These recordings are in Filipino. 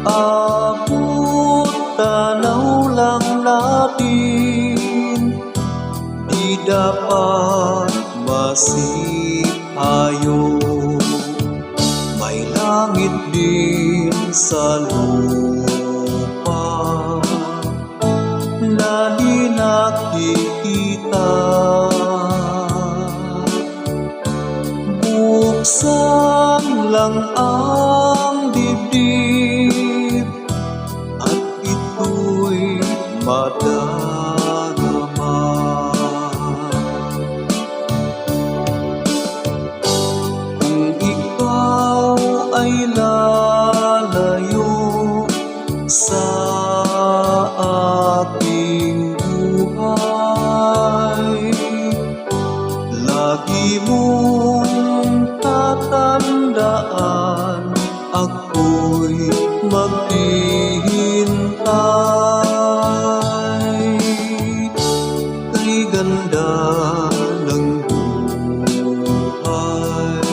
Abot tanaw lang natin, di dapat masipayo. May langit din sa lupa na di nakikita. Buksan lang ang dibdib at ito'y madarama. Kung ikaw ay lalayo sa aking buhay, lagi mong tatandaan, ako'y maghihintay. Kay ganda ng buhay,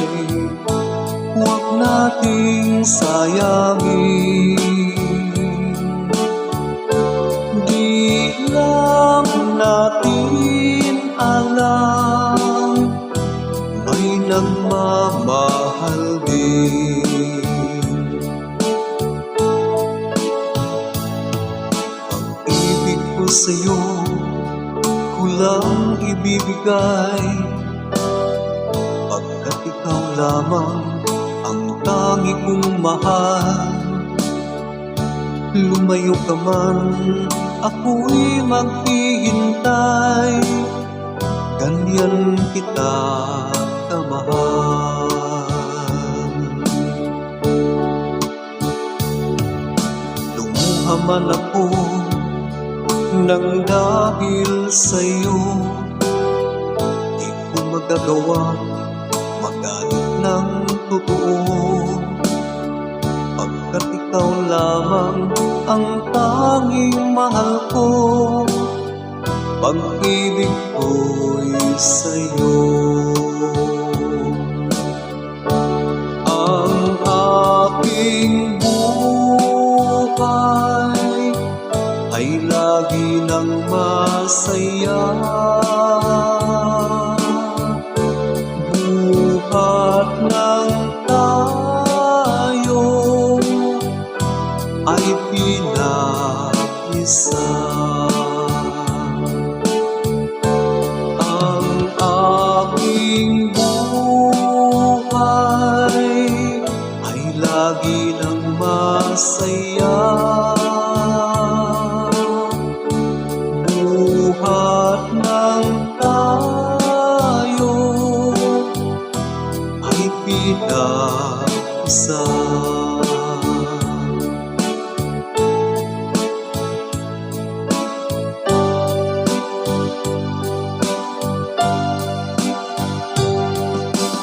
huwag nating sayangin. Di lang natin alam, may nagmamahal din. Ang ibig ko sa'yo, kulang ibibigay, pagkat ikaw lamang ang tangi kong mahal. Lumayo ka man, ako'y maghihintay, ganyan kita kamahal. Lumuha man ako nang dahil sa'yo, di ko magagawa magalit ng totoo, pagkat ikaw lamang ang tanging mahal ko. Pag-ibig ko'y sa'yo. Ang aking buhay ay lagi nang masaya. Buhat ng tayo ay pinag-isa. Ang aking buhay ay lagi nang masaya. Buhat ng tayo ay pinag-isa.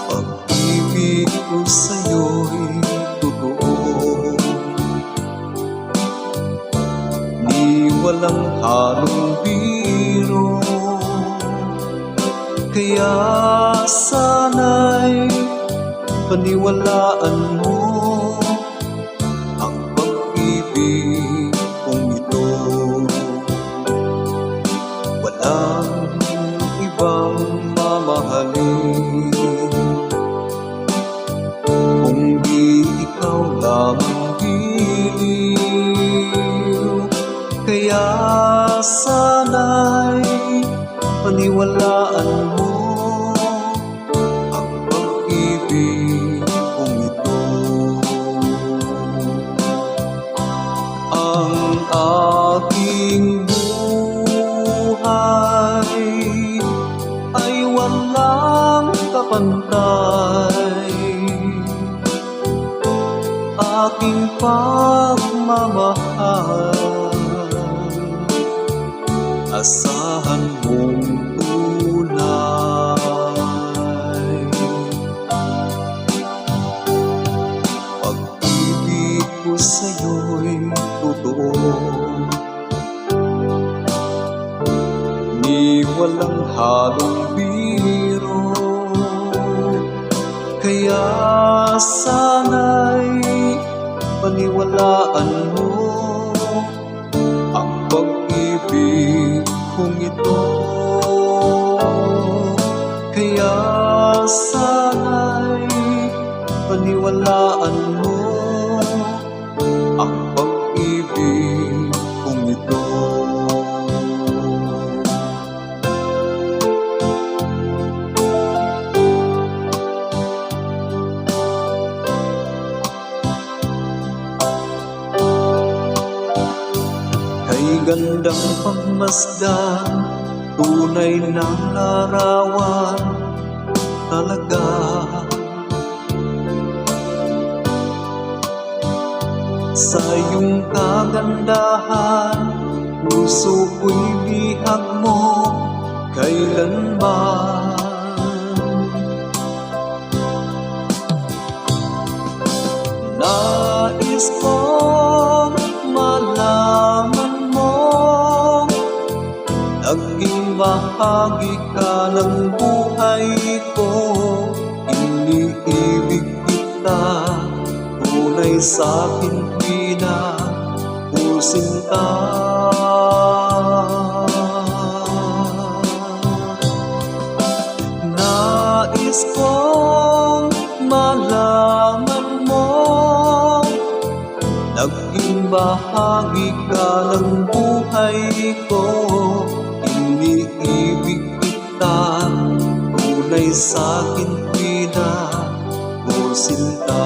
Pag-ibig ko sa'yo'y totoo, ni walang halong biro. Kaya sana'y paniwalaan mo ang pag-ibig kong ito. Walang ibang mamahalin kung di ikaw lamang giliw. Kaya sana'y paniwalaan mo ang pag-ibig kong ito. Ang aking buhay ay walang kapantay, aking pagmamahal, asahan mong tunay. Pag-ibig ko sa'yo'y totoo, ni walang halong biro. Kaya sana'y paniwala paniwalaan mo ang pag-ibig kong ito. Kaya sana'y paniwalaan mo ang pag-ibig kong ito. Kay gandang pagmasdan, tunay ng larawan talaga. Sa iyong kagandahan, puso ko'y bihag mo kailanman. Nais kong malaman mo, naging bahagi ka ng buhay ko. Iniibig kita, tunay sa'kin pinapusinta. Nais kong malaman mo, naging bahagi ka ng buhay ko. Iniibig kita, tunay sa'kin pinapusinta.